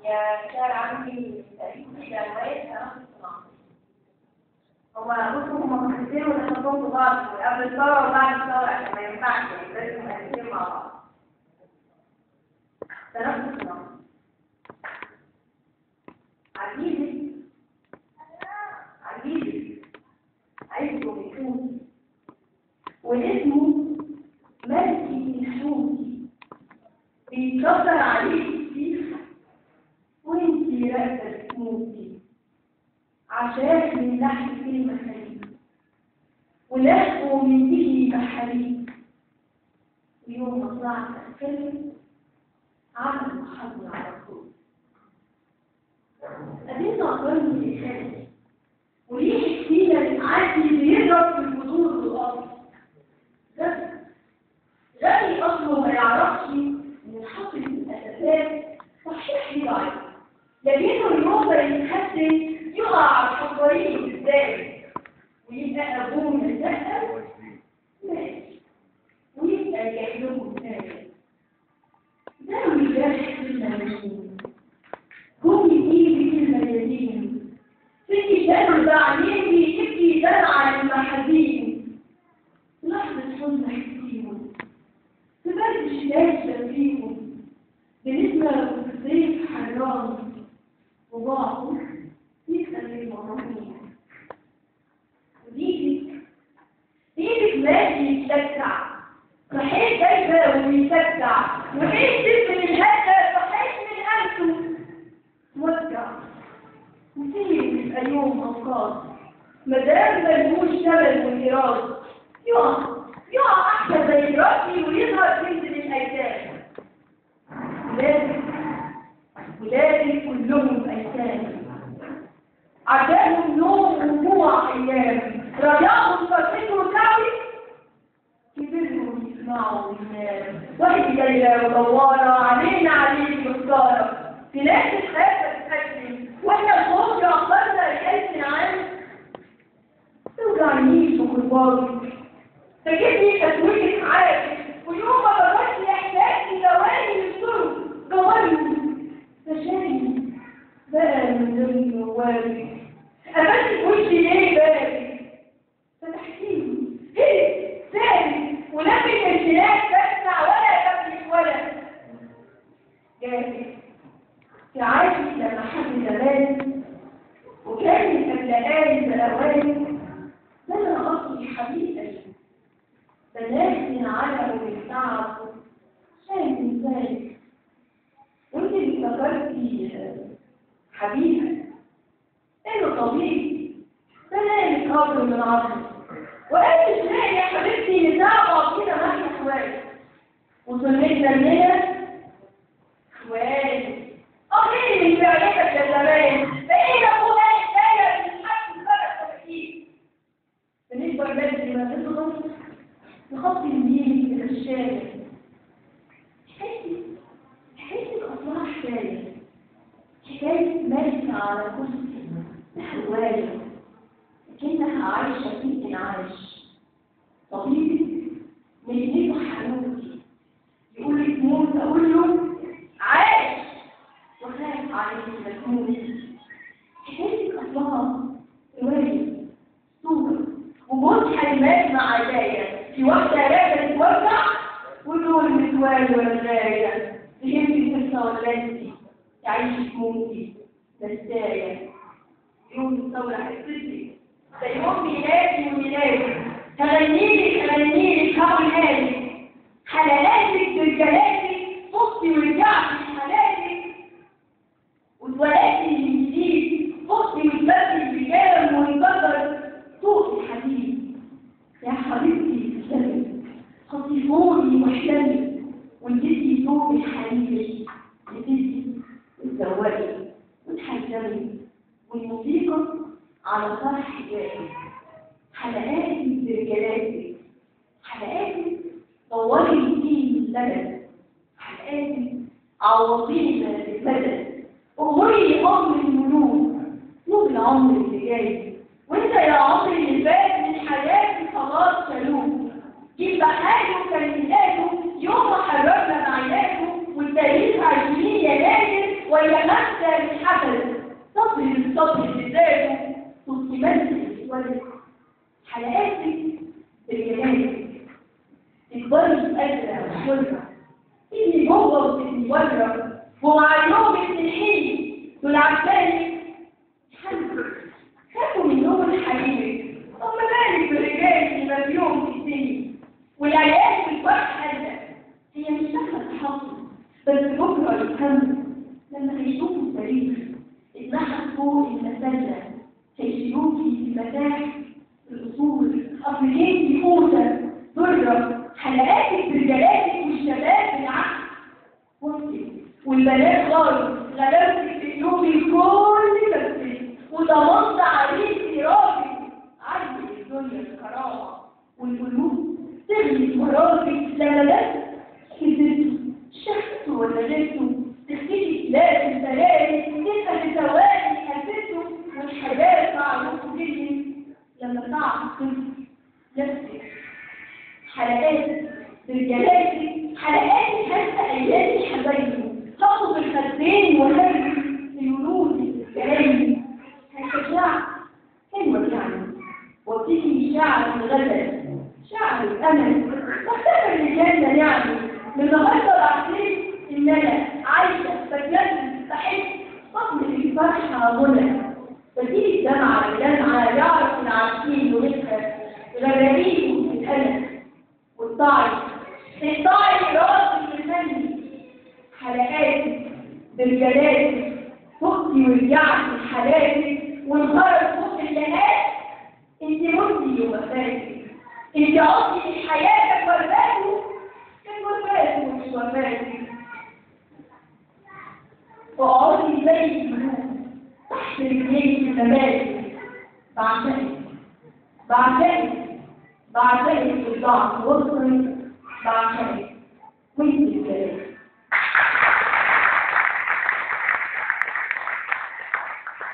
يا كان عندي تقريبا شهوات هو بصوا هما مختلفين ودخلتهم في بعض قبل الثورة وبعد الثورة عشان ما ينفعش لازم الاثنين مع بعض. تنفسنا عزيزي عايزه يشوفي واسمه ملكي يشوفي بيكسر عليك كتير وانتي راقدة تموتي عشان من لحم كلمة خليل ولحقه من دهني بحريق ويوم ما طلعت أتكلم عمل محضر على طول قدمنا أقرني لخالي وريح فينا العادي بيضرب في البذور والأرض غني أصله ما يعرفش من حطة الأساسات صحيح ليه ضعيف لكنه اليوم يتحسن يقع على الحضارين ازاي ويبقى أبوه يتسأل ماشي ويبقى جاهلهم ثاني ده مش جرح في الملايين هم يجيبي في الملايين سكي دم بعيني يبكي دمع المحازين لحظة حزن حسيهم تبرد الشداد فيهم بنسمة الصيف حرام وبعضه يسأل المرامين ايدك ماشي يتلكع صحيح دايما ويتلكع وحيث من الهدى صحيح من أنفه موجع وفيه يبقى يوم أفكار مدام ملهوش ثمن والإرادة يقع أحسن زي راسي ويظهر كنز للأيتام ولادي كلهم أيتام عشانهم نوم وجوع أيام رجعهم فرحته تعوي كبرهم يسمعوا وينام واحد ليلة ودوارة عليه مختارة في ناس الحياة تتأكد واحنا الخوف يعقلنا لألف عام توجعنيش وكباري تجدني تسويتك عارف ويوم ما ببطل إحساسي دواني للسرور دواني فشاني بقى من ضمن نواري قفلت وشي ليه باري فتحتيني ايه ثاني ولفت الجنات بسمع ولا تبلش ولا جاهز تعاشي لما حد زمان وكان قبلقاني بأواني لنا أصلي حبيبتي بناتي على والتعب عشان تنساني وانت اللي فكرتي حبيبة انه طبيعي بنامك قبل من عصر وقالت تلاقي يا حبيبتي نتعب كده ماشي شوية وصلتنا لنا شوية اخيرا من فعلتك يا زمان بقينا فوق الدايرة من حد الفرق تفكير بالنسبة لبلدي ما تضغط نخطي اليمين إلى الشارع حكايتك أصلها حكاية مالكة على كرسي حواية لكنها عايشة في انعاش طبيبي مجنته حنوتي يقول لي تموت أقول له عايش وخاف عليك تموت حكايتك أصلها رواية صورة وجود حلمات مع عداية في واحدة راجع تتوزع ودول متوالي ورجاية تهمني القصة ولا انتي تعيشي تموتي بستاية يوم الثورة حسيتي ده يوم ميلادي هغنيلك هقولها لك حلالاتك برجالاتك صوتي ورجعتي حلالك واتولدتي من جديد صوتي واتبدل بجام وانكسر صوت الحديد يا حبيبتي تسلمي خطفوني واحلمي واديتي صوت الحريري اديتي وتزوجي وتحزمي والموسيقى على فرح جاي حلقاتي برجالاتي حلقاتي طوري فيه البلد حلقاتي عوضينا بالبلد أمري أمر الملوك نور العمر اللي جاي وانت يا عمري اللي فات من حلقاتك بالجمال، تكبري قادرة وحرة، تبني جوه وتبني بره، ومع اليوم بتنحني دول عشانك حلو. خافوا من يوم حبيبك، أما بالك بالرجال اللي ما فيهم في السن والعيال في الفرح حلة. هي مش داخلة تحصل، بس بكرة يفهموا لما هيشوفوا التاريخ اتنحت فوق المسلة، هيشيلوكي في متاح الأصول، أفريقيتي فوسة ضرة، حلقاتك برجالاتك والشباب بالعكس وصلت، والبنات غاروا غلبتك في قلوب الكل بس، وضمنت عليكي راجل عدل الدنيا الكرامة، والقلوب تغلي مرارك لما بس كذبتوا شفتوا ولا جبتوا، تختفي كلاب السلالم تبقى في ثواني قلبته، والحاجات معروف جدا لما تعرف نفسك. حلقاتك برجالاتك، حلقاتك حتى ايامي حبايبي، تاخد الخدين وهرب في ولود الكلام، هشجعك حلوة يعني، وابتدي شعر الغزل، شعر الامل، واختبر الجنة يعني، من النهارده بعترف ان انا عايشه بتجنن بحب صدمه الفرحه غنى، بديل الدمعه بدمعه يعرف العارفين ونفخر غرابيب في الالم، والطعن راسي الفني. حلقاتك برجالاتك فقتي ورجعتي حالاتك، وانهارت فوق اللهات. انت متي ووفاتك، انت قصدي حياتك وفاتك، كان وفاتك ومش وفاتك. واقعدي زي الجنود تحت رجليك النباتك، بعشقك بالضعف وصلي، بعشقك وانت الجلال.